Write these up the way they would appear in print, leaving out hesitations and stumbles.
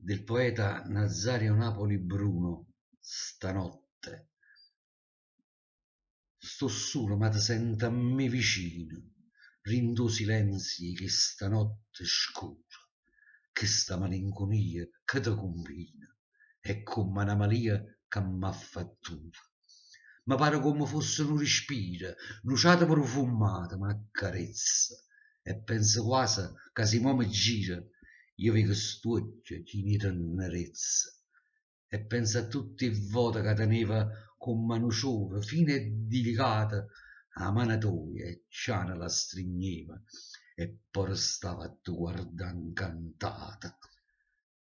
del poeta Nazario Napoli Bruno. Stanotte sto solo, ma ti sento a me vicino, rindo silenzi che stanotte scura, che sta malinconia che ti combina, è come una malia che m'affattura. Ma pare come fosse un respiro, nuciata profumata, ma accarezza, e penso quasi che se mo mi gira, io vedo quest'occhio di tenerezza, e penso a tutte le volte che teneva con manuciore fine e delicata a manatoia e ciana la stringeva e poi restava a tu guardare incantata.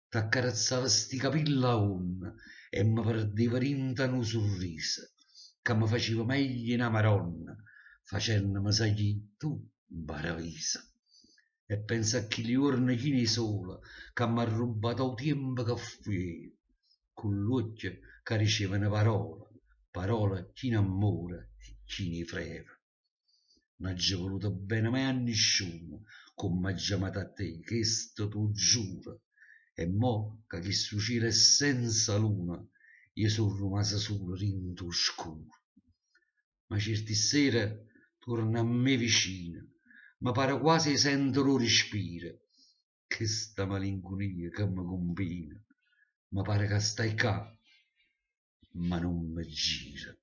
T'accarezzava sti capelli aonna e mi perdeva rinta un sorriso che mi faceva meglio una maronna facendomi sagì tu in paradiso. E pensa a chi giorni chi ne sola che mi ha rubato il tempo che fu con l'occhio che ricevano parole chi ne amore e chi ne frega. Non ci voluto bene mai a nessuno, come ha chiamato a te, questo tu giuro. E mo che questo cielo è senza luna, io sono rimasto solo rinto scuro. Ma certe sere torna a me vicino, ma pare quasi sento lo respiro, che sta malinconia che mi combina, ma pare che stai qua, ma non mi gira.